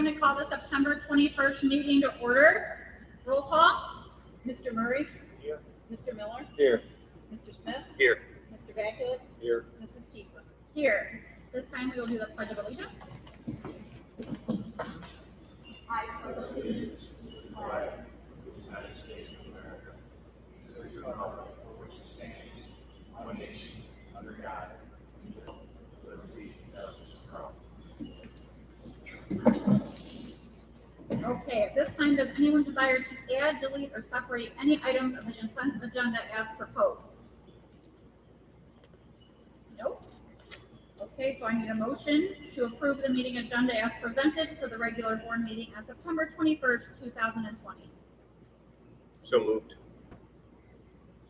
going to call the September 21st meeting to order. Roll call. Mr. Murray? Here. Mr. Miller? Here. Mr. Smith? Here. Mr. Baculett? Here. Mrs. Keeper? Here. This time we will do the Pledge of Allegiance. I pledge allegiance to the flag of the United States of America, to the republic for which it stands, one nation, under God, indivisible, with liberty and justice for all. Okay, at this time, does anyone desire to add, delete, or separate any items of the consent agenda as proposed? Nope. Okay, so I need a motion to approve the meeting agenda as presented for the regular board meeting on September 21st, 2020. So moved.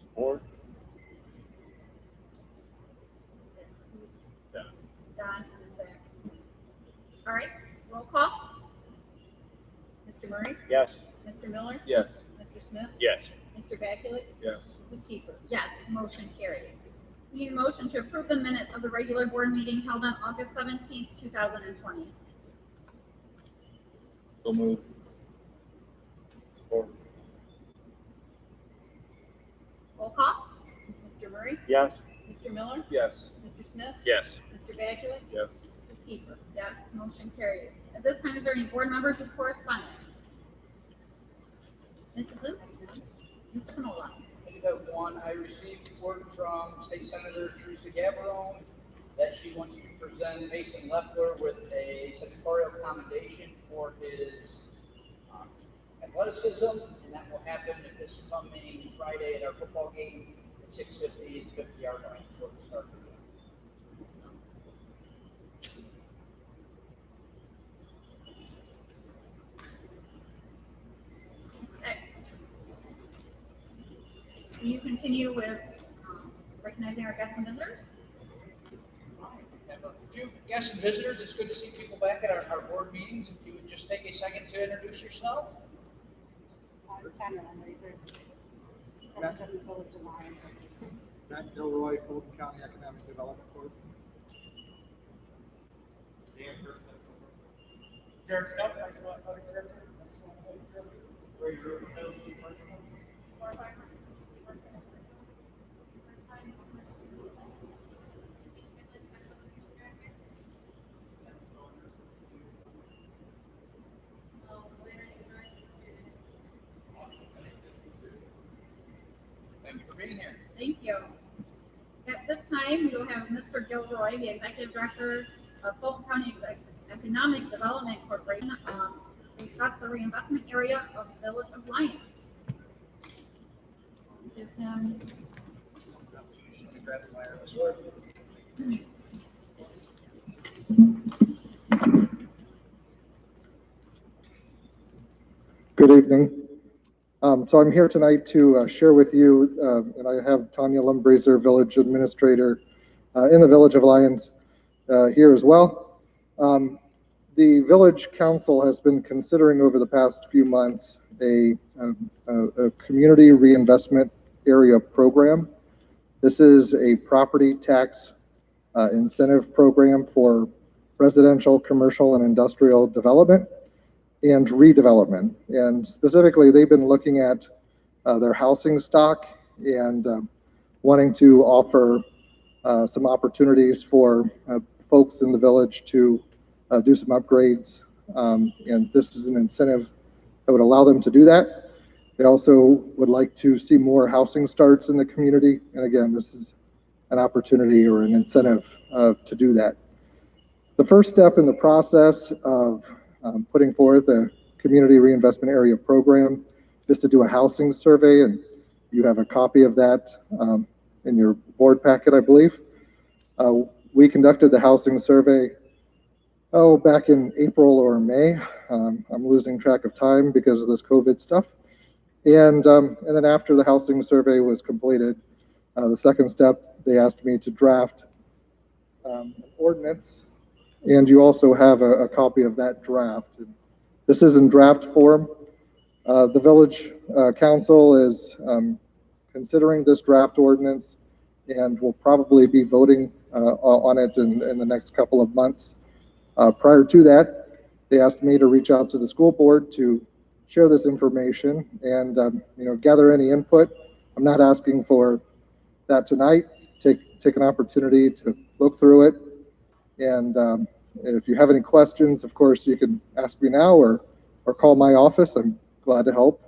Support. Don and Zach. All right, roll call. Mr. Murray? Yes. Mr. Miller? Yes. Mr. Smith? Yes. Mr. Baculett? Yes. Mrs. Keeper? Yes, motion carries. We need a motion to approve the minutes of the regular board meeting held on August 17th, 2020. So moved. Support. Roll call. Mr. Murray? Yes. Mr. Miller? Yes. Mr. Smith? Yes. Mr. Baculett? Yes. Mrs. Keeper? Yes, motion carries. At this time, is there any board members with correspondence? Mrs. Luke? Mr. Canola? I have one. I received word from State Senator Teresa Gavarone that she wants to present Mason Leffler with a senatorial commendation for his athleticism, and that will happen this coming Friday at our football game at 6:50 and 50-yard line before the start of the game. Can you continue with recognizing our guests and visitors? We have a few guests and visitors. It's good to see people back at our board meetings. If you would just take a second to introduce yourself. I'm Tanya Lemreeser, representing the Village of Lions. Matt Gilroy, Fulton County Economic Development Board. Derek Snuff, National Athletic Director. Ray Rose, Thank you for being here. Thank you. At this time, we will have Mr. Gilroy, the Executive Director of Fulton County Economic Development Corporation, discuss the reinvestment area of the Village of Lions. Give him. Grab the wireless word. Good evening. So I'm here tonight to share with you, and I have Tanya Lemreeser, Village Administrator in the Village of Lions here as well. The Village Council has been considering over the past few months a community reinvestment area program. This is a property tax incentive program for residential, commercial, and industrial development and redevelopment. And specifically, they've been looking at their housing stock and wanting to offer some opportunities for folks in the village to do some upgrades. And this is an incentive that would allow them to do that. They also would like to see more housing starts in the community. And again, this is an opportunity or an incentive to do that. The first step in the process of putting forth a community reinvestment area program is to do a housing survey, and you have a copy of that in your board packet, I believe. We conducted the housing survey back in April or May. I'm losing track of time because of this COVID stuff. And then after the housing survey was completed, the second step, they asked me to draft an ordinance, and you also have a copy of that draft. This is in draft form. The village council is considering this draft ordinance and will probably be voting on it in the next couple of months. Prior to that, They asked me to reach out to the school board to share this information and gather any input. I'm not asking for that tonight. Take an opportunity to look through it. And if you have any questions, of course, you can ask me now or call my office. I'm glad to help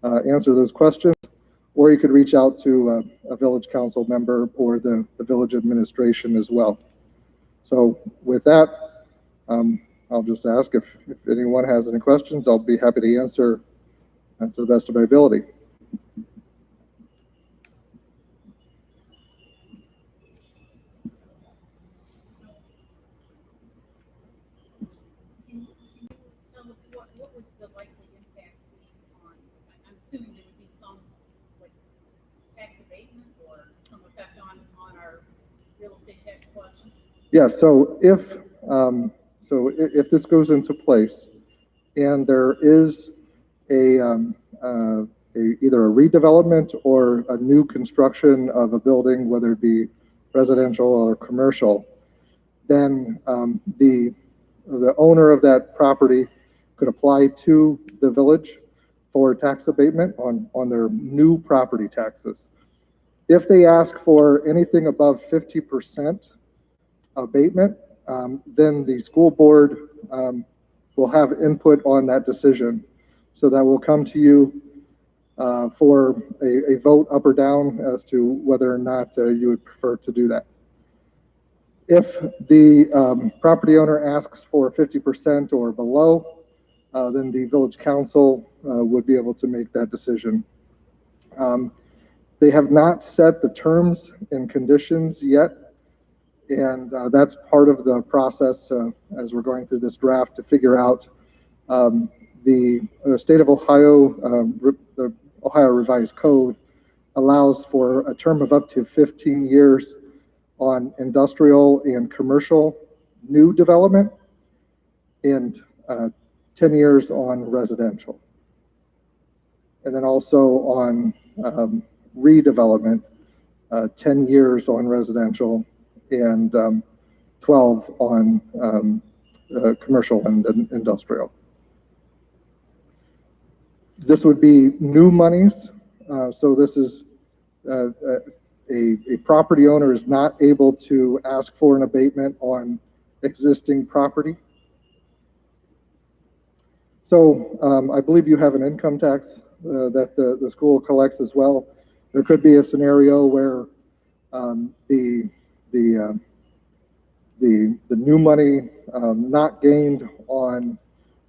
answer those questions. Or you could reach out to a village council member or the village administration as well. So with that, I'll just ask if anyone has any questions. I'll be happy to answer to the best of my ability. Can you tell us what would the likely impact be on, I'm assuming there would be some like tax abatement or some effect on our real estate tax collections? Yeah, so if this goes into place and there is either a redevelopment or a new construction of a building, whether it be residential or commercial, then the owner of that property could apply to the village for tax abatement on their new property taxes. If they ask for anything above 50% abatement, then the school board will have input on that decision. So that will come to you for a vote up or down as to whether or not you would prefer to do that. If the property owner asks for 50% or below, then the village council would be able to make that decision. They have not set the terms and conditions yet, and that's part of the process as we're going through this draft to figure out the state of Ohio, the Ohio Revised Code allows for a term of up to 15 years on industrial and commercial new development and 10 years on residential. And then also on redevelopment, 10 years on residential and 12 on commercial and industrial. This would be new monies. So this is a property owner is not able to ask for an abatement on existing property. So I believe you have an income tax that the school collects as well. There could be a scenario where the new money not gained on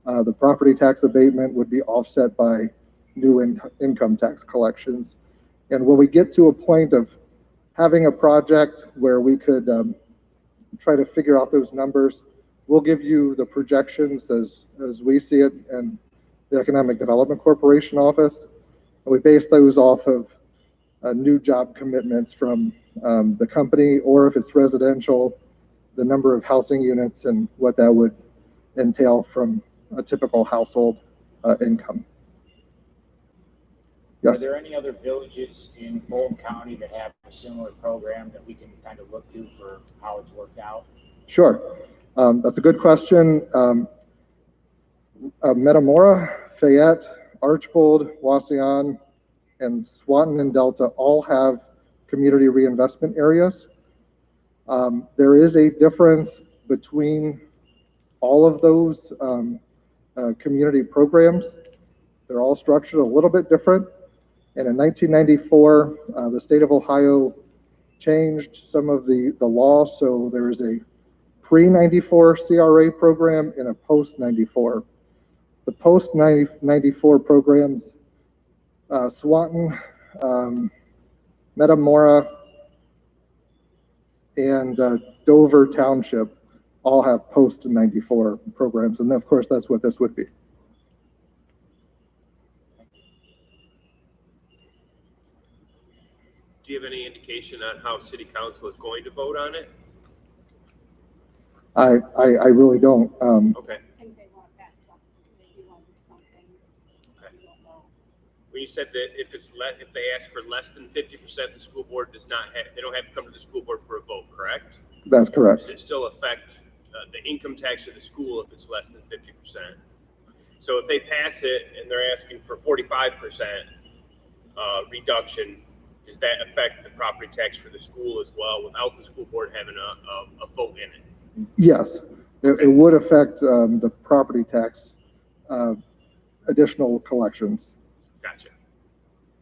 the property tax abatement would be offset by new income tax collections. And when we get to a point of having a project where we could try to figure out those numbers, we'll give you the projections as we see it in the Economic Development Corporation office. And we base those off of new job commitments from the company, or if it's residential, the number of housing units and what that would entail from a typical household income. Yes. Are there any other villages in Fulton County that have a similar program that we can kind of look to for how it's worked out? Sure. That's a good question. Metamora, Fayette, Archbold, Wauseon, and Swanton and Delta all have community reinvestment areas. There is a difference between all of those community programs. They're all structured a little bit different. And in 1994, the state of Ohio changed some of the law. So there is a pre-94 CRA program and a post-94. The post-94 programs, Swanton, Metamora, and Dover Township all have post-94 programs. And of course, that's what this would be. Do you have any indication on how city council is going to vote on it? I really don't. Okay. I think they want to pass something, maybe want to do something. Okay. I don't know. When you said that if they ask for less than 50%, the school board does not have, they don't have to come to the school board for a vote, correct? That's correct. Does it still affect the income tax of the school if it's less than 50%. So if they pass it and they're asking for 45% reduction, does that affect the property tax for the school as well without the school board having a vote in it? Yes, it would affect the property tax additional collections. Gotcha.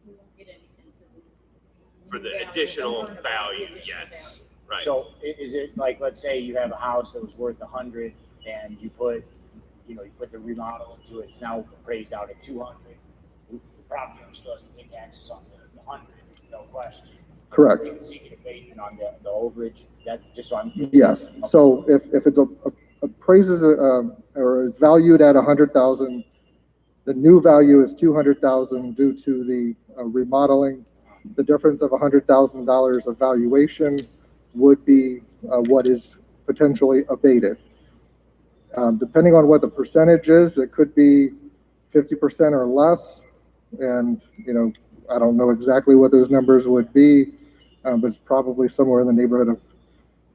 We won't get anything For the value, additional over and above the value, additional yes. value. Right. So is it like, let's say you have a house that was worth 100 and you put the remodel into it, it's now appraised out at 200. The property owner still has to pay taxes on the 100, no question. Correct. We can seek an abatement on the overage, that, just so I'm. Yes, so if it's appraises or is valued at 100,000, the new value is 200,000 due to the remodeling. The difference of $100,000 of valuation would be what is potentially abated. Depending on what the percentage is, it could be 50% or less. And, I don't know exactly what those numbers would be, but it's probably somewhere in the neighborhood of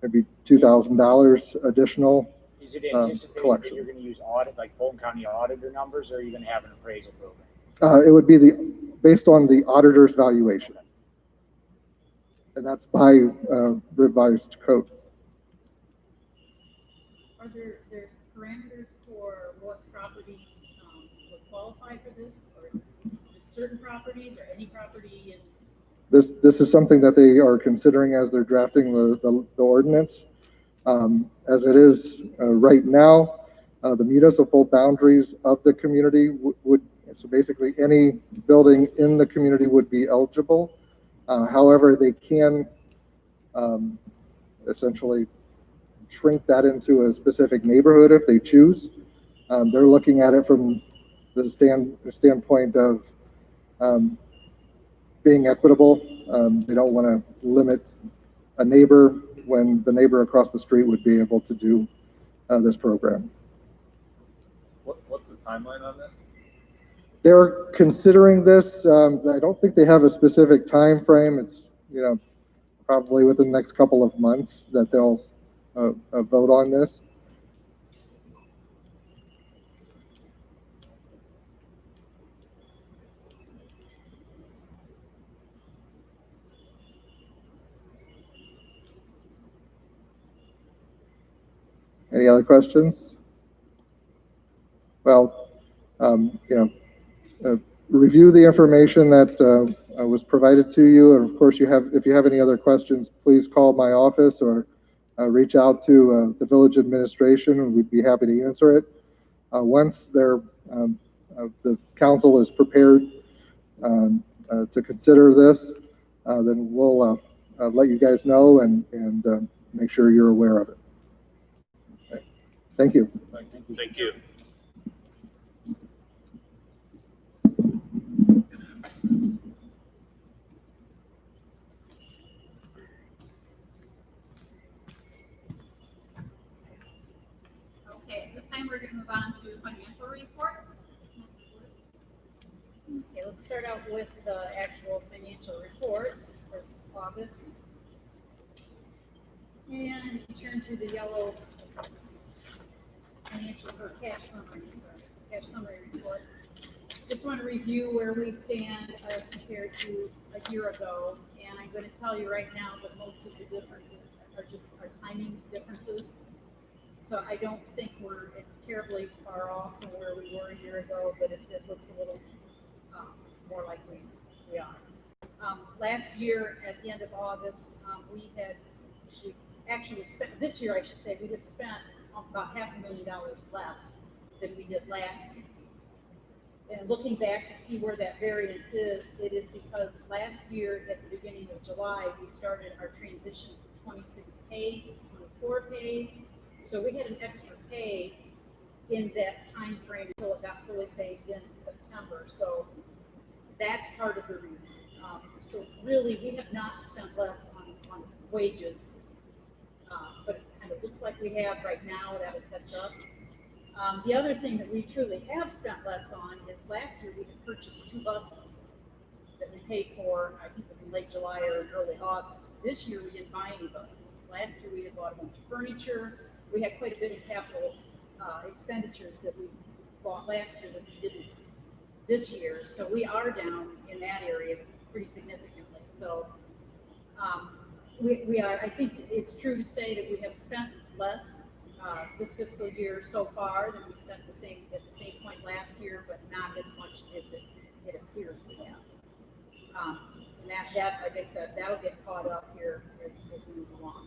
maybe $2,000 additional. Is it anticipated that collection. you're going to use like Fulton County auditor numbers, or are you going to have an appraisal program? It would be based on the auditor's valuation. And that's by revised code. Are there's parameters for what properties would qualify for this, or is certain properties or any property in? This is something that they are considering as they're drafting the ordinance. As it is right now, the municipal boundaries of the community so basically any building in the community would be eligible. However, they can essentially shrink that into a specific neighborhood if they choose. They're looking at it from the standpoint of being equitable. They don't want to limit a neighbor when the neighbor across the street would be able to do this program. What's the timeline on this? They're considering this. I don't think they have a specific time frame. It's probably within the next couple of months that they'll vote on this. Any other questions? Well, review the information that was provided to you, and of course, if you have any other questions, please call my office or reach out to the village administration, and we'd be happy to answer it. Once the council is prepared to consider this, then we'll let you guys know and make sure you're aware of it. Okay. Thank you. Thank you. Okay, this time we're going to move on to financial reports. Okay, let's start out with the actual financial reports for August. And if you turn to the yellow financial or cash summary report. Just want to review where we stand as compared to a year ago. And I'm going to tell you right now that most of the differences are just our timing differences. So I don't think we're terribly far off from where we were a year ago, but it looks a little more like we are. Last year, at the end of August, we actually spent, this year I should say, we have spent about $500,000 less than we did last year. And looking back to see where that variance is, it is because last year at the beginning of July, we started our transition from 26 pays to 24 pays. So we had an extra pay in that time frame until it got fully phased in September. So that's part of the reason. So really, we have not spent less on wages, but it kind of looks like we have right now. That will catch up. The other thing that we truly have spent less on is last year we had purchased 2 buses that we paid for, I think it was in late July or early August. This year we didn't buy any buses. Last year we had bought a bunch of furniture, we had quite a bit of capital expenditures that we bought last year that we didn't this year. So we are down in that area pretty significantly. So we are, I think it's true to say that we have spent less this fiscal year so far than we spent at the same point last year, but not as much as it appears we have. And that, like I said, that'll get caught up here as we move along.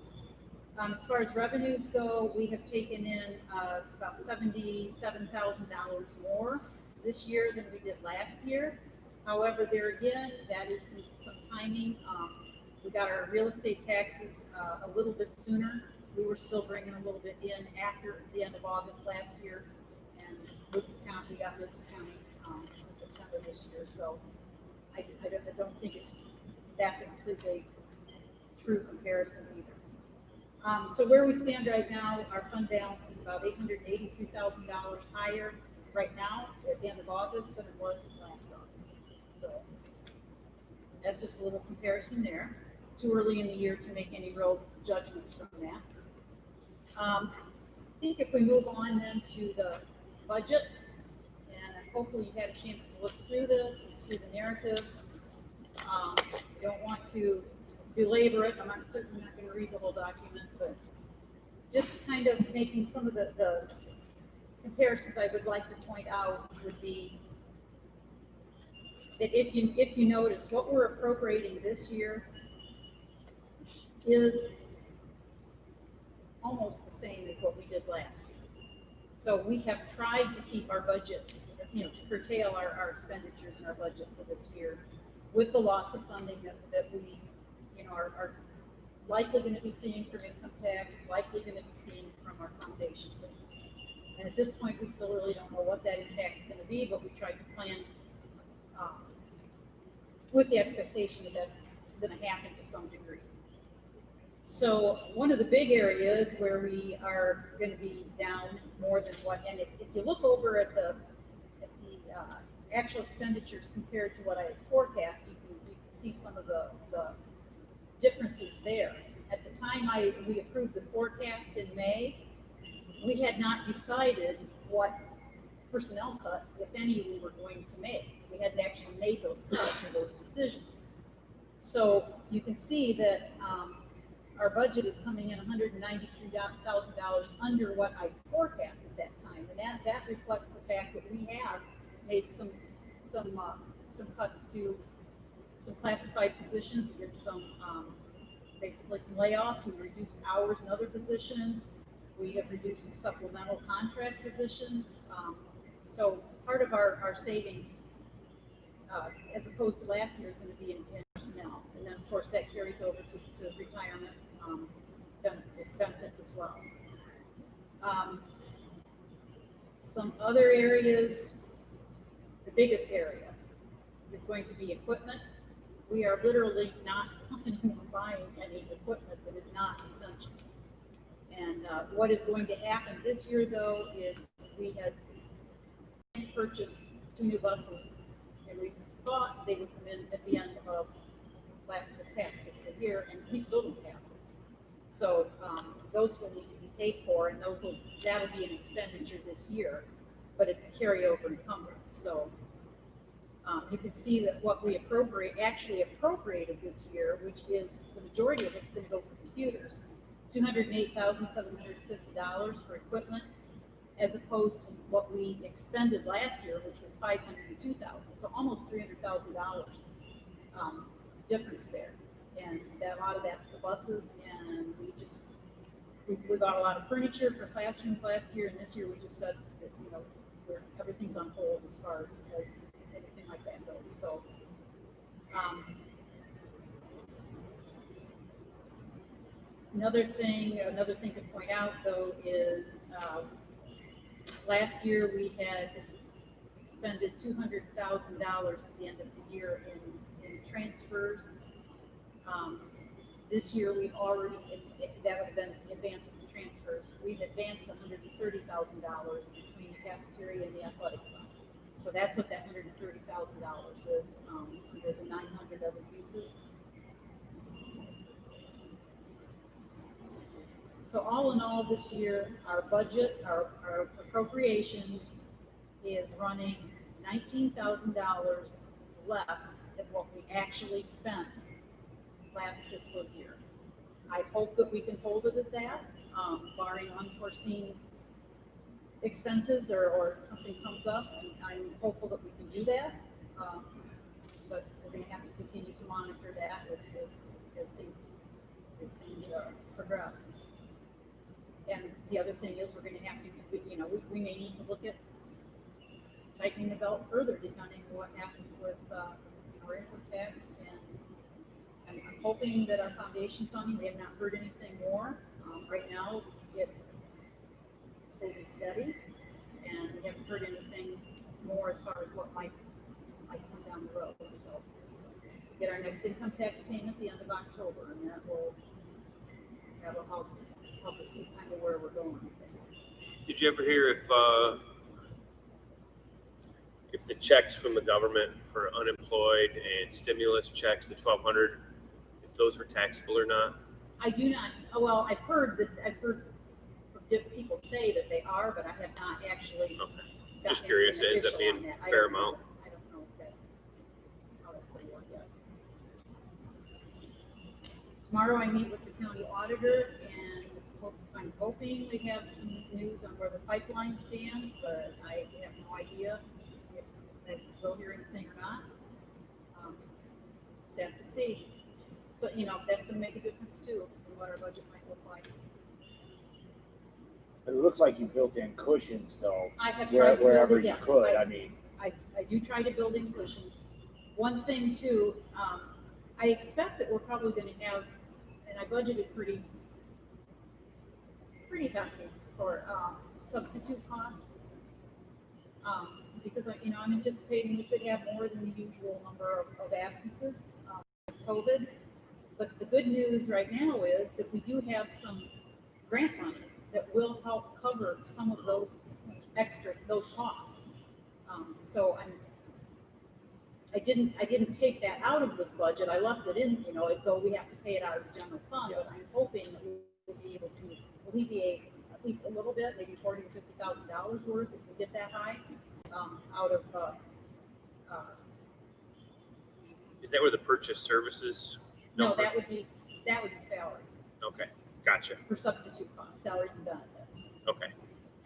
As far as revenues go, we have taken in about $77,000 more this year than we did last year. However, there again, that is some timing. We got our real estate taxes a little bit sooner. We were still bringing a little bit in after the end of August last year, and Lucas County, we got Lucas County's in September this year. So I don't think that's a completely true comparison either. So where we stand right now, our fund balance is about $883,000 higher right now at the end of August than it was last August. So that's just a little comparison there. Too early in the year to make any real judgments from that. I think if we move on then to the budget, and hopefully you've had a chance to look through this, through the narrative. I don't want to belabor it. I'm certainly not going to read the whole document, but just kind of making some of the comparisons I would like to point out would be that if you notice, what we're appropriating this year is almost the same as what we did last year. So we have tried to keep our budget, to curtail our expenditures in our budget for this year with the loss of funding that we, are likely going to be seeing from income tax, likely going to be seeing from our foundation payments. And at this point, we still really don't know what that impact is going to be, but we tried to plan with the expectation that that's going to happen to some degree. So one of the big areas where we are going to be down more than what, and if you look over at the actual expenditures compared to what I had forecast, you can see some of the differences there. At the time we approved the forecast in May, we had not decided what personnel cuts, if any, we were going to make. We hadn't actually made those cuts or those decisions. So you can see that our budget is coming in $193,000 under what I forecast at that time, and that reflects the fact that we have made some cuts to some classified positions. We did basically some layoffs. We reduced hours in other positions. We have reduced some supplemental contract positions. So part of our savings, as opposed to last year, is going to be in personnel, and then of course that carries over to retirement benefits as well. Some other areas, the biggest area is going to be equipment. We are literally not buying any equipment that is not essential. And what is going to happen this year, though, is we had purchased 2 new buses, and we thought they would come in at the end of this past fiscal year, and we still don't have them. So those will need to be paid for, and that'll be an expenditure this year, but it's a carryover encumbrance. So you can see that what we actually appropriated this year, which is the majority of it's going to go for computers, $208,750 for equipment, as opposed to what we expended last year, which was $502,000. So almost $300,000 difference there. And a lot of that's the buses, and we bought a lot of furniture for classrooms last year, and this year we just said that everything's on hold as far as anything like that goes. So another thing to point out though is last year we had expended $200,000 at the end of the year in transfers. This year we've already, that would have been advances and transfers, we've advanced $130,000 between the cafeteria and the athletic fund. So that's what that $130,000 is under the 900 other uses. So all in all, this year, our budget, our appropriations is running $19,000 less than what we actually spent last fiscal year. I hope that we can hold it at that, barring unforeseen expenses or something comes up, and I'm hopeful that we can do that. But we're gonna have to continue to monitor that as things progress. And the other thing is, we're gonna have to, we may need to look at tightening the belt further depending on what happens with our income tax. And I'm hoping that our foundation funding, we have not heard anything more. Right now, it's holding steady, and we haven't heard anything more as far as what might come down the road. So we get our next income tax payment at the end of October, and that'll help us see kind of where we're going. Did you ever hear if the checks from the government for unemployed and stimulus checks, the 1,200, if those were taxable or not? I do not. Well, I've heard people say that they are, but I have not actually. Okay. Just curious, it ends up being a fair amount. I don't know how that's going to work yet. Tomorrow I meet with the county auditor, and I'm hoping we have some news on where the pipeline stands, but I have no idea if they will hear anything or not. Just have to see. So, that's going to make a difference too in what our budget might look like. It looks like you built in cushions though. I have tried to wherever build it, you yes. could. I do try to build in cushions. One thing too, I expect that we're probably going to have, and I budgeted pretty hefty for substitute costs, because I'm anticipating we could have more than the usual number of absences with COVID. But the good news right now is that we do have some grant money that will help cover some of those costs. So I didn't take that out of this budget. I left it in, as though we have to pay it out of the general fund. But I'm hoping that we will be able to alleviate at least a little bit, maybe $40,000 or $50,000 worth, if we get that high, out of. Is that where the purchase services? No, that would be salaries. Okay, gotcha. For substitute costs, salaries and benefits. Okay.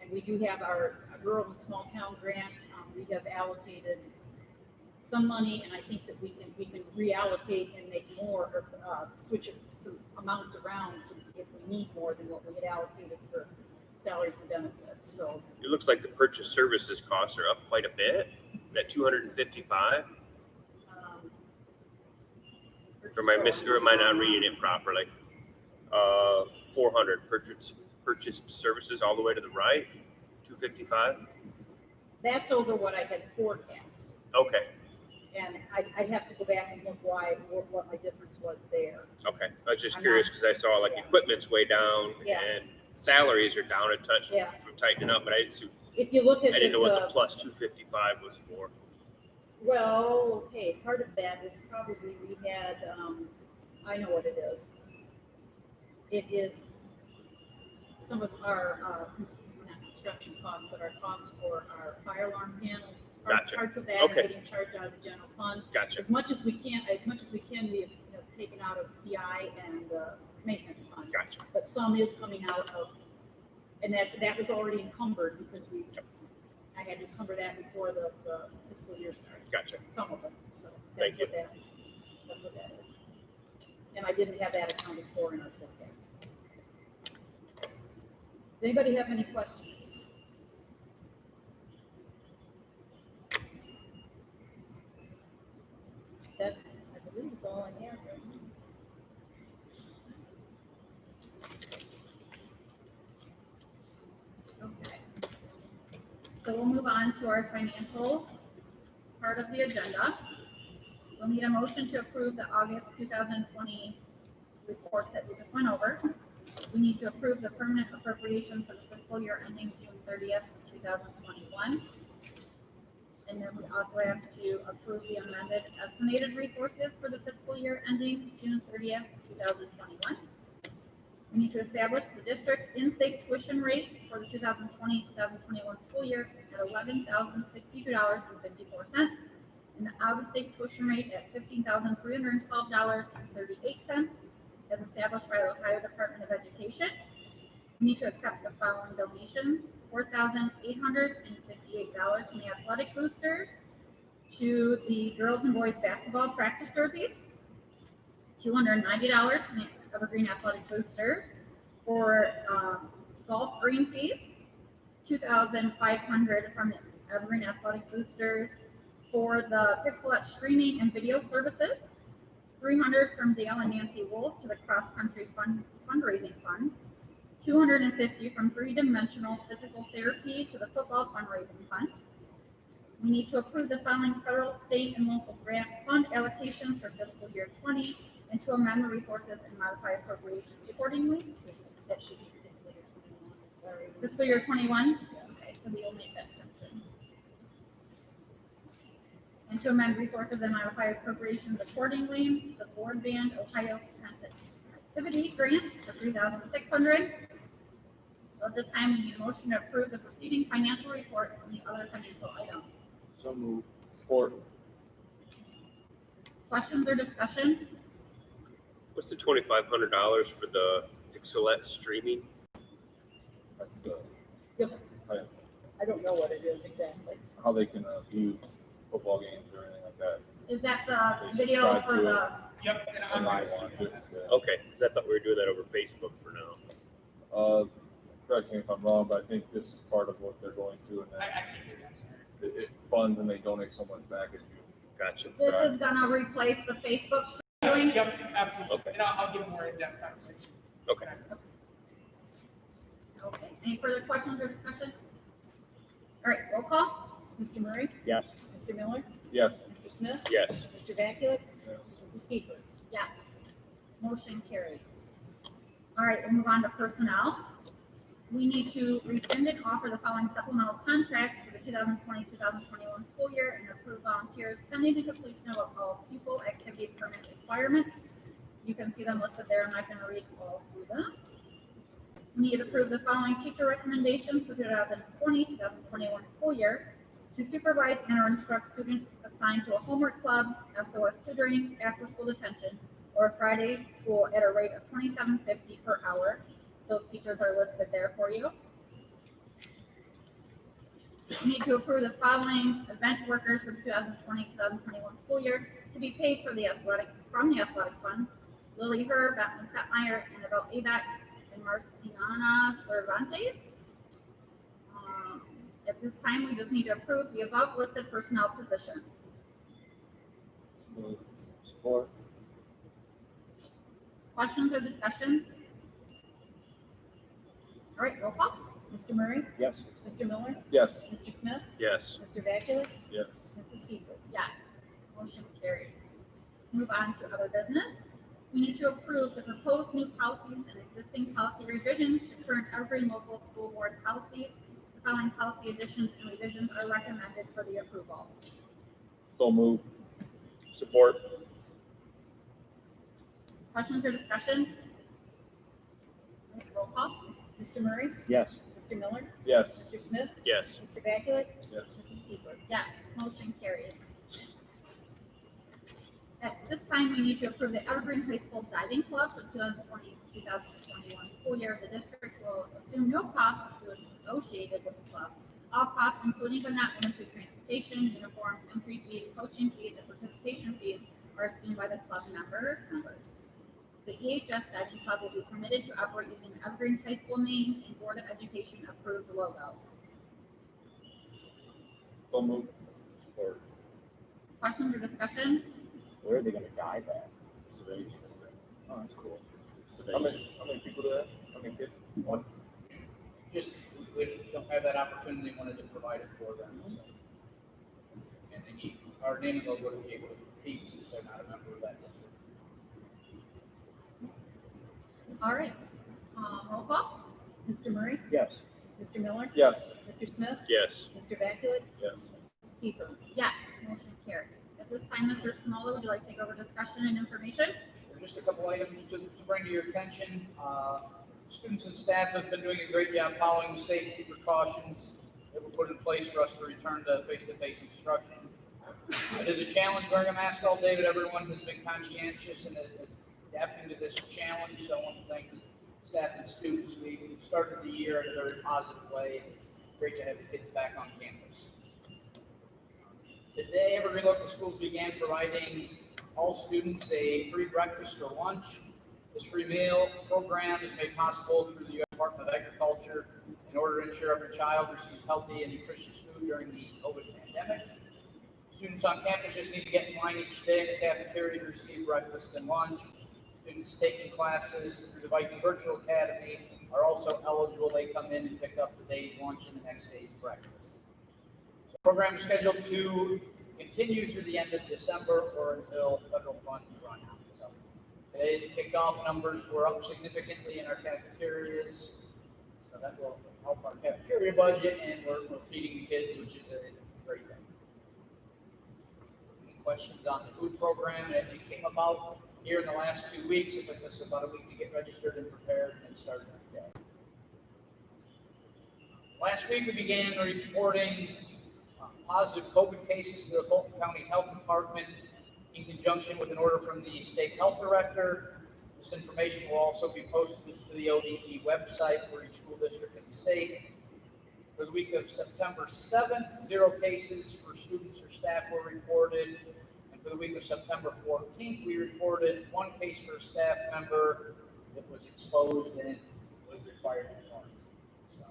And we do have our rural and small town grant. We have allocated some money, and I think that we can reallocate and make more, or switch some amounts around if we need more than what we had allocated for salaries and benefits. So it looks like the purchase services costs are up quite a bit. That 255. Or am I not reading it properly? 400 purchased services all the way to the right. 255. That's over what I had forecast. Okay. And I'd have to go back and look what my difference was there. Okay. I was just curious because I saw equipment's way down and salaries are down a touch from tightening up, but I didn't see. If you look at I didn't know what the plus 255 was for. Well, okay, part of that is probably we had, I know what it is. It is some of our, not construction costs, but our costs for our fire alarm panels. Gotcha. Parts of that are getting charged out of the general fund. Gotcha. As much as we can, we have taken out of PI and maintenance fund. Gotcha. But some is coming out of, and that was already encumbered because I had to encumber that before the fiscal year started. Gotcha. Some of them. So Thank you. That's what that is. And I didn't have that accounted for in our forecast. Does anybody have any questions? That, I believe, is all I have right now. Okay. So we'll move on to our financial part of the agenda. We'll need a motion to approve the August 2020 report that we just went over. We need to approve the permanent appropriation for the fiscal year ending June 30th, 2021. And then we also have to approve the amended estimated resources for the fiscal year ending June 30th, 2021. We need to establish the district in-state tuition rate for the 2020-2021 school year at $11,062.54, and the out-of-state tuition rate at $15,312.38, as established by the Ohio Department of Education. We need to accept the following donations: $4,858 from the athletic boosters to the girls and boys basketball practice jerseys, $290 from the Evergreen athletic boosters for golf green fees, $2,500 from the Evergreen athletic boosters for the Pixelet streaming and video services, $300 from Dale and Nancy Wolf to the cross country fundraising fund, $250 from Three Dimensional Physical Therapy to the football fundraising fund. We need to approve the following federal, state, and local grant fund allocations for fiscal year 20 and to amend the resources and modify appropriations accordingly. That should be fiscal year 21, sorry. Fiscal year 21? Okay, so we will make that correction. And to amend resources and modify appropriations accordingly, the Broadband Ohio Connectivity Grant for $3,600. So at this time, we need a motion to approve the preceding financial reports and the other financial items. So moved. Support. Questions or discussion? What's the $2,500 for the Pixelet streaming? That's I don't know what it is exactly. how they can view football games or anything like that. Is that the They video subscribe for to the, Yep, and And I'm. I want it. Okay, because I thought we were doing that over Facebook for now. Correct me if I'm wrong, but I think this is part of what they're going to, and I then can't hear you, I'm sorry. it funds and they donate so much back as you. Gotcha. this is gonna replace the Facebook streaming? Yep, absolutely. Okay. And I'll give a more in-depth conversation. Okay. Okay, any further questions or discussion? All right, roll call. Mr. Murray, Yes. Mr. Miller, Yes. Mr. Smith, Yes. Mr. Vaculik, Yes. Mrs. Kiefer. Yes. Motion carries. All right, we'll move on to personnel. We need to rescind and offer the following supplemental contracts for the 2020-2021 school year and approve volunteers pending the completion of all pupil activity permit requirements. You can see them listed there. I'm not going to read all through them. We need to approve the following teacher recommendations for the 2020-2021 school year: to supervise and or instruct students assigned to a homework club, SOS tutoring, after-school detention, or Friday school at a rate of $27.50 per hour. Those teachers are listed there for you. We need to approve the following event workers for the 2020-2021 school year to be paid from the athletic fund: Lily Herr, Bentley Setmeyer, Annabelle Abak, and Marciana Cervantes. At this time, we just need to approve the above listed personnel positions. Support. Questions or discussion? All right, roll call. Mr. Murray, Yes. Mr. Miller, Yes. Mr. Smith, Yes. Mr. Vaculik, Yes. Mrs. Kiefer. Yes. Motion carries. Move on to other business. We need to approve the proposed new policies and existing policy revisions to current Evergreen local school board policies. The following policy additions and revisions are recommended for the approval. So moved. Support. Questions or discussion? All right, roll call. Mr. Murray, Yes. Mr. Miller, Yes. Mr. Smith, Yes. Mr. Vaculik, Yes. Mrs. Kiefer. Yes, motion carries. At this time, we need to approve the Evergreen High School Diving Club for 2020-2021 school year. The district will assume no costs associated with the club. All costs, including but not limited to transportation, uniforms, entry fees, coaching fees, and participation fees, are assumed by the club members. The EHS Diving Club will be permitted to operate using the Evergreen High School name and Board of Education approved logo. So moved. Support. Questions or discussion? Where are they gonna dive at? Oh, that's cool. How many people do that? How many kids? One. Just, we don't have that opportunity, wanted to provide it for them. So. And they need, our naming logo to be able to compete since they're not a member of that district. All right, roll call. Mr. Murray, Yes. Mr. Miller, Yes. Mr. Smith, Yes. Mr. Vaculik, Yes. Mrs. Kiefer. Yes, motion carries. At this time, Mr. Smola, would you like to take over discussion and information? Just a couple items to bring to your attention. Students and staff have been doing a great job following the safety precautions that were put in place for us to return to face-to-face instruction. It is a challenge wearing a mask all day, but everyone has been conscientious and adapting to this challenge. So I want to thank staff and students. We started the year in a very positive way. Great to have the kids back on campus. Today, Evergreen Local Schools began providing all students a free breakfast or lunch. This free meal program is made possible through the U.S. Department of Agriculture in order to ensure every child receives healthy and nutritious food during the COVID pandemic. Students on campus just need to get in line each day in the cafeteria to receive breakfast and lunch. Students taking classes through the Viking Virtual Academy are also eligible. They come in and pick up the day's lunch and the next day's breakfast. The program is scheduled to continue through the end of December or until federal funds run out. So today, the kickoff numbers were up significantly in our cafeterias. So that will help our cafeteria budget, and we're feeding the kids, which is a great thing. Any questions on the food program as it came about here in the last 2 weeks? It took us about a week to get registered and prepared and started today. Last week, we began reporting positive COVID cases to the Fulton County Health Department in conjunction with an order from the state health director. This information will also be posted to the ODE website for each school district in the state. For the week of September 7th, 0 cases for students or staff were reported. And for the week of September 14th, we reported 1 case for a staff member that was exposed and was required to quarantine. So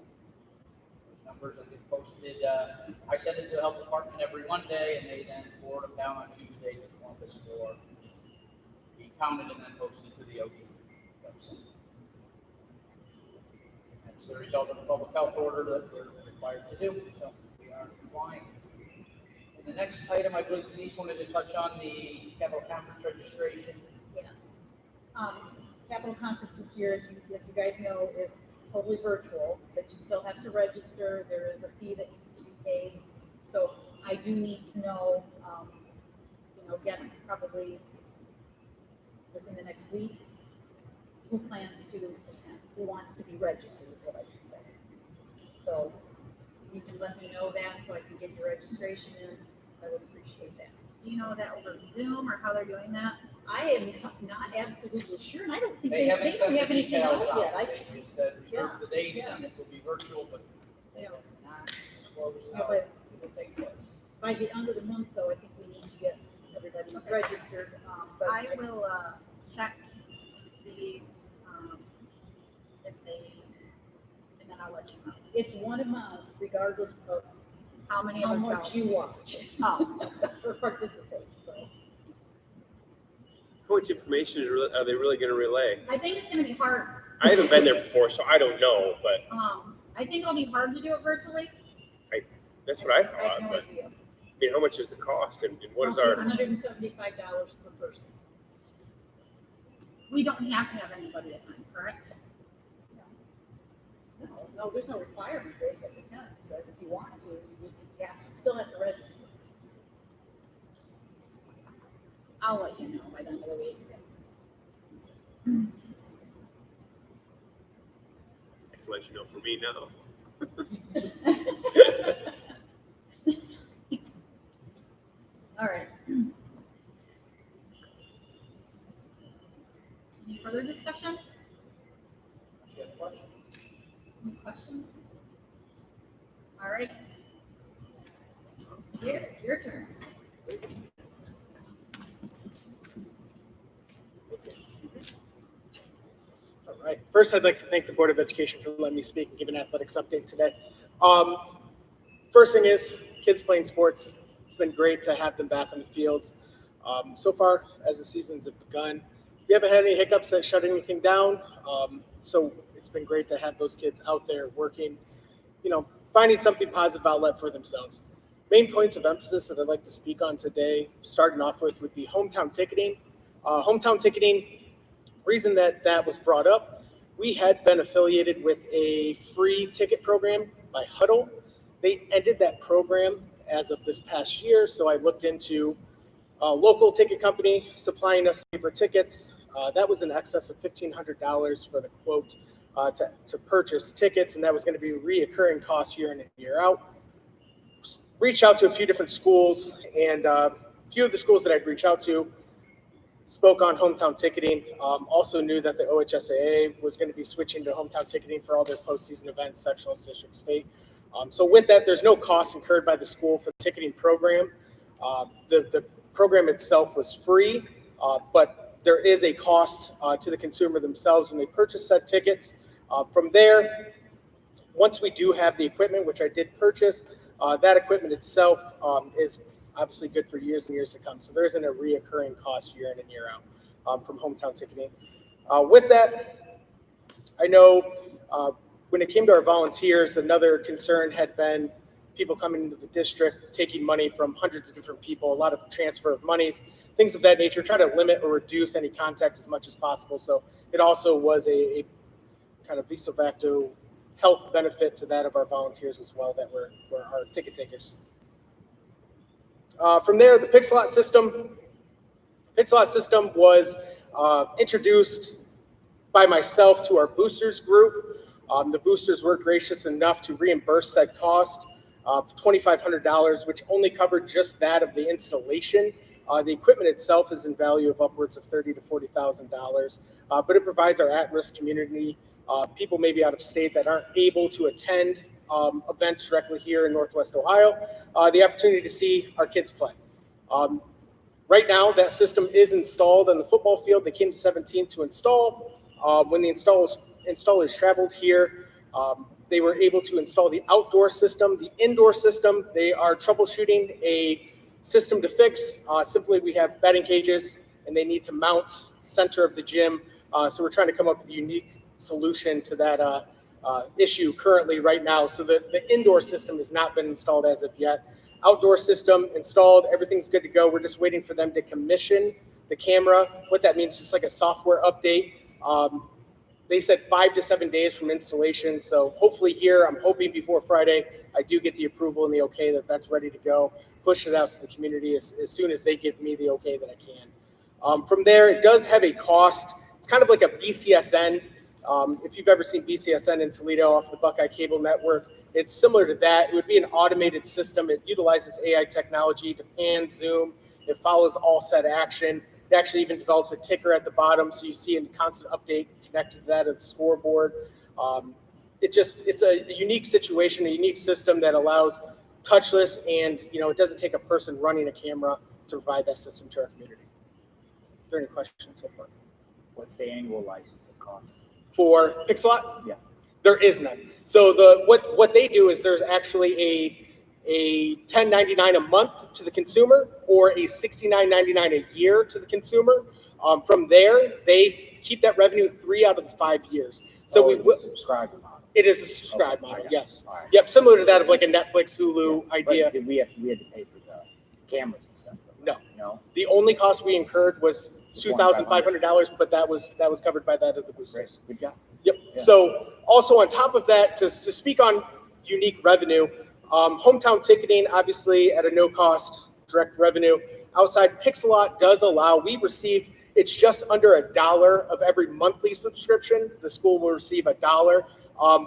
those numbers have been posted. I send it to the health department every Monday, and they then forward them down on Tuesday to Columbus for be counted and then posted to the OD website. That's the result of the public health order that we're required to do, so we are complying. And the next item, I believe Denise wanted to touch on the capital conference registration. Yes. Capital Conference this year, as you guys know, is totally virtual, but you still have to register. There is a fee that needs to be paid. So I do need to know, again, probably within the next week, who plans to attend, who wants to be registered is what I should say. So you can let me know that so I can get your registration in. I would appreciate that. Do you know that over Zoom or how they're doing that? I am not absolutely sure, and I don't think They haven't sent the have anything details out yet. out. They just said reserve the dates Yeah. and it will be virtual, but they have not disclosed Yeah, how but- it will take place. By the end of the month, though, I think we need to get everybody Okay. registered. But I will check and see if they, and then I'll let you know. It's one amount regardless of How many how of us much go? you watch Oh, or participate. So How much information are they really going to relay? I think it's gonna be hard. I haven't been there before, so I don't know, but I think it'll be hard to do it virtually. that's what I I have thought. no But idea. I mean, how much is the cost, and what is It's our? $175 per person. We don't have to have anybody attend, correct? No, there's no requirement that you can, but if you want to, you still have to register. I'll let you know by the end of the week. I can let you know for me now. All right. Any further discussion? Do you have a question? Any questions? All right. Your turn. All right. First, I'd like to thank the Board of Education for letting me speak and give an athletics update today. First thing is, kids playing sports. It's been great to have them back on the fields. So far, as the seasons have begun, we haven't had any hiccups that shut anything down. So it's been great to have those kids out there working, finding something positive outlet for themselves. Main points of emphasis that I'd like to speak on today, starting off with, would be hometown ticketing. Hometown ticketing, reason that was brought up, we had been affiliated with a free ticket program by Huddle. They ended that program as of this past year, so I looked into a local ticket company supplying us paper tickets. That was in excess of $1,500 for the quote to purchase tickets, and that was going to be a reoccurring cost year in and year out. Reached out to a few different schools, and a few of the schools that I'd reach out to spoke on hometown ticketing. Also knew that the OHSAA was going to be switching to hometown ticketing for all their postseason events, sectional, district, state. So with that, there's no cost incurred by the school for the ticketing program. The program itself was free, but there is a cost to the consumer themselves when they purchase said tickets. From there, once we do have the equipment, which I did purchase, that equipment itself is obviously good for years and years to come. So there isn't a reoccurring cost year in and year out from hometown ticketing. With that, I know when it came to our volunteers, another concern had been people coming into the district, taking money from hundreds of different people, a lot of transfer of monies, things of that nature, try to limit or reduce any contact as much as possible. So it also was a kind of vis facto health benefit to that of our volunteers as well that were our ticket takers. From there, the Pixelot system. Pixelot system was introduced by myself to our boosters group. The boosters were gracious enough to reimburse that cost of $2,500, which only covered just that of the installation. The equipment itself is in value of upwards of $30,000 to $40,000, but it provides our at-risk community, people maybe out of state that aren't able to attend events directly here in Northwest Ohio, the opportunity to see our kids play. Right now, that system is installed on the football field. They came to 17th to install. When the installers traveled here, they were able to install the outdoor system. The indoor system, they are troubleshooting a system to fix. Simply, we have batting cages, and they need to mount center of the gym. So we're trying to come up with a unique solution to that issue currently right now. So the indoor system has not been installed as of yet. Outdoor system installed, everything's good to go. We're just waiting for them to commission the camera. What that means is just like a software update. They said 5 to 7 days from installation. So hopefully here, I'm hoping before Friday, I do get the approval and the okay that that's ready to go. Push it out to the community as soon as they give me the okay that I can. From there, it does have a cost. It's kind of like a BCSN. If you've ever seen BCSN in Toledo off the Buckeye Cable Network, it's similar to that. It would be an automated system. It utilizes AI technology to pan, zoom. It follows all set action. It actually even develops a ticker at the bottom, so you see a constant update connected to that of the scoreboard. It's a unique situation, a unique system that allows touchless, and it doesn't take a person running a camera to provide that system to our community. Are there any questions so far? What's the annual license cost? For Pixelot? Yeah. There is none. So what they do is there's actually a $10.99 a month to the consumer or a $69.99 a year to the consumer. From there, they keep that revenue 3 out of the 5 years. So we will subscribe model. It is a subscribe model, yes. All right. Yep, similar to that of like a Netflix, Hulu idea. But we had to pay for the cameras and stuff? No. No? The only cost we incurred was $2,500, but that was covered by that of the boosters. Good job. Yep. Yeah. So also on top of that, to speak on unique revenue, hometown ticketing, obviously at a no cost direct revenue. Outside Pixelot does allow, we receive, it's just under $1 of every monthly subscription. The school will receive $1.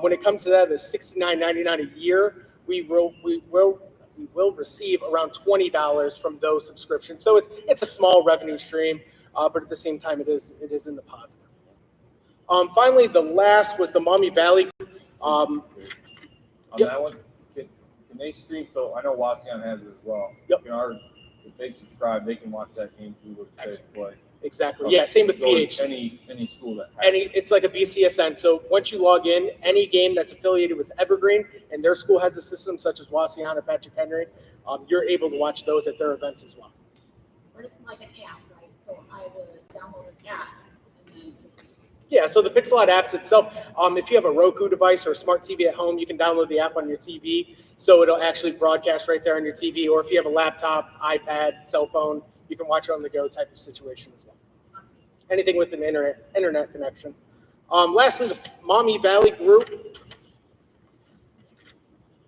When it comes to that, the $69.99 a year, we will receive around $20 from those subscriptions. So it's a small revenue stream, but at the same time, it is in the positive. Finally, the last was the Maumee Valley. On Yep. that one, can they stream? So I know Wasion has it as well. Yep. If they subscribe, they can watch that game through what they play. Exactly. Okay. Yeah, same with So it's PH. any school that has it. It's like a BCSN. So once you log in, any game that's affiliated with Evergreen and their school has a system such as Wasion or Patrick Henry, you're able to watch those at their events as well. But it's like an app, right? So I would download an app and then. Yeah, so the Pixelot apps itself, if you have a Roku device or a smart TV at home, you can download the app on your TV. So it'll actually broadcast right there on your TV. Or if you have a laptop, iPad, cell phone, you can watch it on the go type of situation as well. Anything with an internet connection. Lastly, the Maumee Valley group.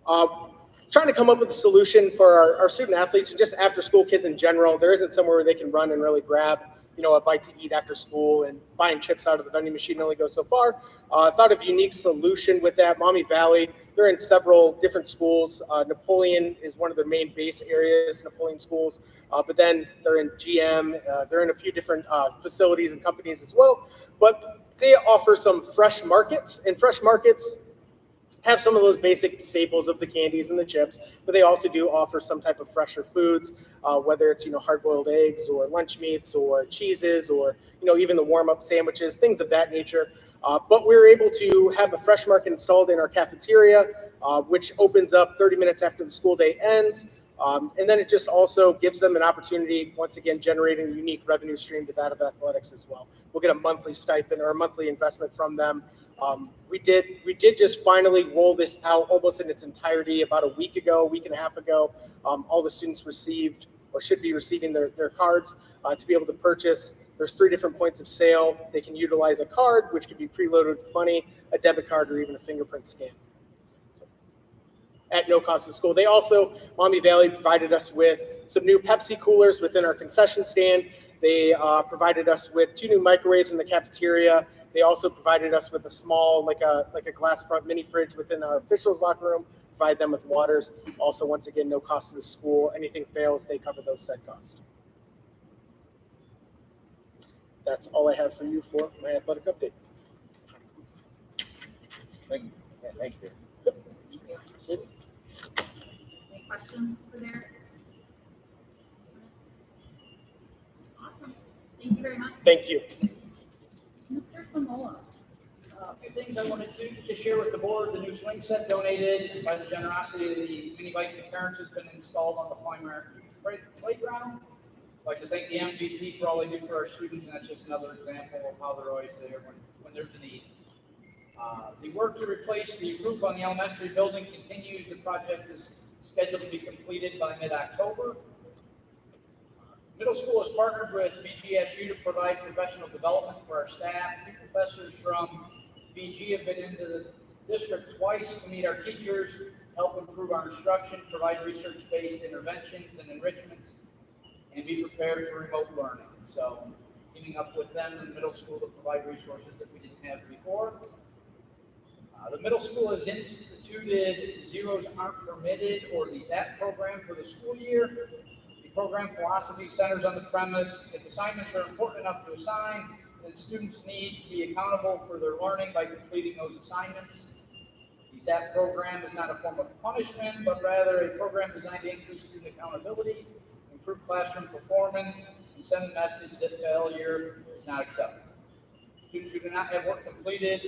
Trying to come up with a solution for our student athletes and just after school kids in general. There isn't somewhere where they can run and really grab a bite to eat after school, and buying chips out of the vending machine only goes so far. Thought of a unique solution with that. Maumee Valley, they're in several different schools. Napoleon is one of their main base areas, Napoleon schools, but then they're in GM, they're in a few different facilities and companies as well. But they offer some fresh markets, and fresh markets have some of those basic staples of the candies and the chips, but they also do offer some type of fresher foods, whether it's hard-boiled eggs or lunch meats or cheeses or even the warm-up sandwiches, things of that nature. But we're able to have a fresh market installed in our cafeteria, which opens up 30 minutes after the school day ends. And then it just also gives them an opportunity, once again, generating a unique revenue stream to that of athletics as well. We'll get a monthly stipend or a monthly investment from them. We did just finally roll this out almost in its entirety about a week and a half ago. All the students received or should be receiving their cards to be able to purchase. There's 3 different points of sale. They can utilize a card, which can be preloaded with money, a debit card, or even a fingerprint scan at no cost to the school. They also, Maumee Valley provided us with some new Pepsi coolers within our concession stand. They provided us with 2 new microwaves in the cafeteria. They also provided us with a small, like a glass front mini fridge within our officials' locker room, provide them with waters. Also, once again, no cost to the school. Anything fails, they cover those said costs. That's all I have for you for my athletic update. Thank you. Yeah, thank you. That's it. Any questions for Derek? Awesome. Thank you very much. Thank you. Mr. Samoa. A few things I wanted to share with the board. The new swing set donated by the generosity of the mini bike for parents has been installed on the primary playground. I'd like to thank the MVP for all they do for our students, and that's just another example of how they're always there when there's a need. The work to replace the roof on the elementary building continues. The project is scheduled to be completed by mid-October. Middle school has partnered with BGSU to provide professional development for our staff. 2 professors from BG have been into the district twice to meet our teachers, help improve our instruction, provide research-based interventions and enrichments, and be prepared for remote learning. So teaming up with them in the middle school to provide resources that we didn't have before. The middle school has instituted Zeros Aren't Permitted, or the ZAP program, for the school year. The program philosophy centers on the premise: if assignments are important enough to assign, then students need to be accountable for their learning by completing those assignments. The ZAP program is not a form of punishment, but rather a program designed to increase student accountability, improve classroom performance, and send a message that failure is not acceptable. Students who do not have work completed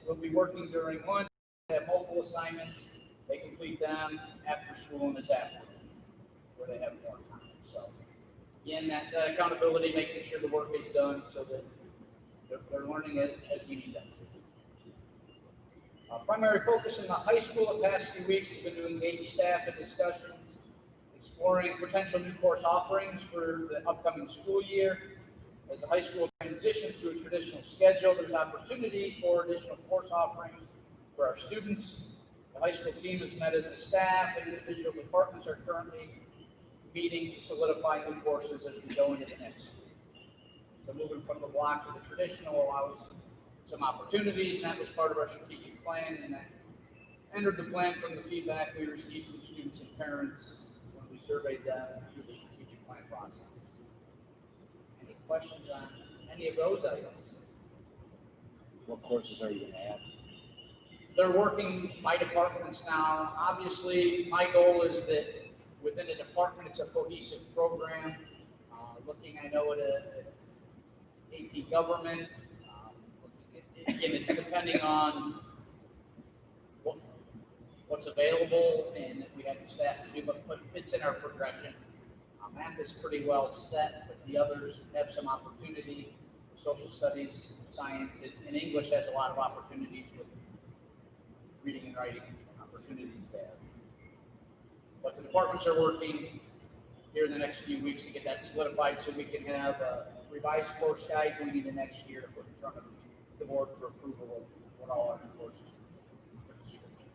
will be working during lunch. They have multiple assignments. They complete them after school in the ZAP program, where they have more time. So, again, that accountability, making sure the work is done so that they're learning it as we need them to. Primary focus in the high school the past few weeks has been to engage staff in discussions, exploring potential new course offerings for the upcoming school year. As the high school transitions to a traditional schedule, there's opportunity for additional course offerings for our students. The high school team has met as a staff, and individual departments are currently meeting to solidify new courses as we go into the next school. So moving from the block to the traditional allows some opportunities, and that was part of our strategic plan, and that entered the plan from the feedback we received from students and parents when we surveyed them through the strategic plan process. Any questions on any of those items? What courses are you going to add? They're working by departments now. Obviously, my goal is that within a department, it's a cohesive program. Looking, I know, at AP government. Again, it's depending on what's available and that we have the staff to do, but fits in our progression. Math is pretty well set, but the others have some opportunity. Social studies, science, and English has a lot of opportunities with reading and writing opportunities there. But the departments are working here in the next few weeks to get that solidified so we can have a revised course guide going into next year to put in front of the board for approval of what all our new courses with descriptions.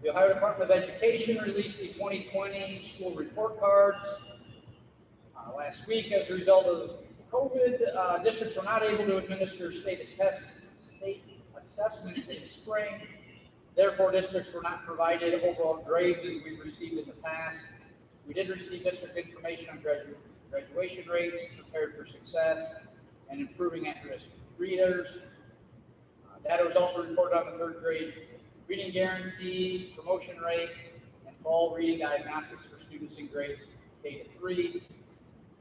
The Ohio Department of Education released the 2020 school report cards. Last week, as a result of COVID, districts were not able to administer state assessments in the spring. Therefore, districts were not provided overall grades as we've received in the past. We did receive district information on graduation rates, prepared for success, and improving at-risk readers. Data was also reported on the third grade reading guarantee, promotion rate, and fall reading diagnostics for students in grades K to 3.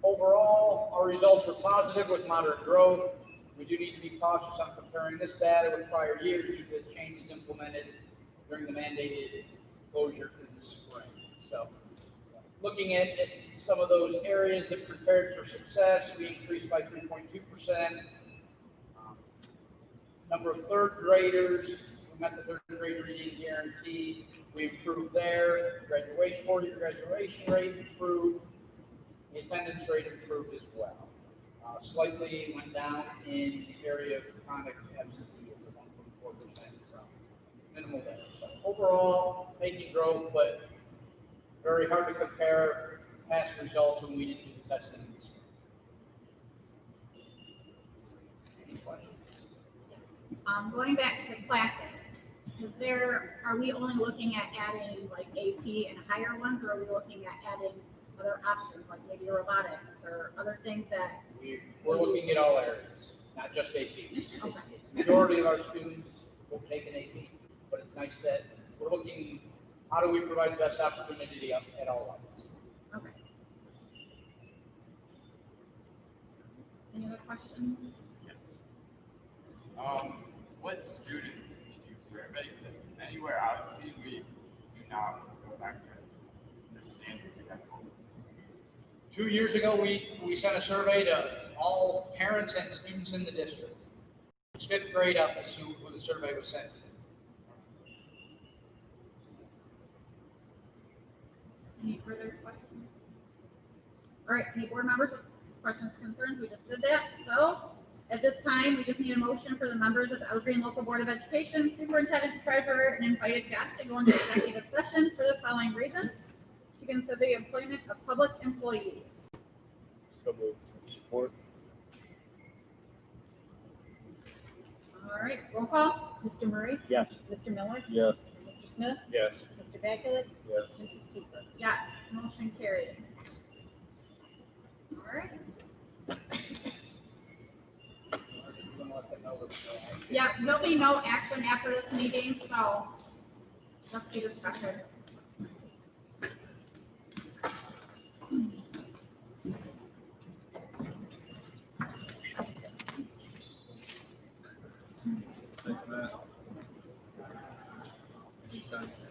Overall, our results were positive with moderate growth. We do need to be cautious on comparing this data with prior years due to the changes implemented during the mandated closure in the spring. So, looking at some of those areas that prepared for success, we increased by 3.2%. Number of third graders who met the third grade reading guarantee, we improved there. Graduation, 4-year graduation rate improved. The attendance rate improved as well. Slightly went down in the area of chronic absenteeism, 1.4%, so minimal there. So overall, making growth, but very hard to compare past results when we didn't do the testing in the spring. Any questions? Going back to the classes, are we only looking at adding like AP and higher ones, or are we looking at adding other options like maybe robotics or other things that? We're looking at all areas, not just AP. Okay. Majority of our students will take an AP, but it's nice that we're looking, how do we provide the best opportunity at all levels? Okay. Any other questions? Yes. What students did you survey? Because anywhere I've seen, we do not go back to the standard schedule. 2 years ago, we sent a survey to all parents and students in the district. It's 5th grade up is who the survey was sent to. Any further questions? All right, any board members with questions, concerns? We just did that. So at this time, we just need a motion for the members of the Evergreen Local Board of Education, superintendent, treasurer, and invited guests to go into executive session for the following reasons: to consider the employment of public employees. So moved. Support. All right, roll call. Mr. Murray? Yes. Mr. Miller? Yes. Mr. Smith? Yes. Mr. Bakulik? Yes. Mrs. Keeper? Yes, motion carries. All right. Yeah, there'll be no action after this meeting, so just be discussion. Thanks, Matt. Thanks, guys.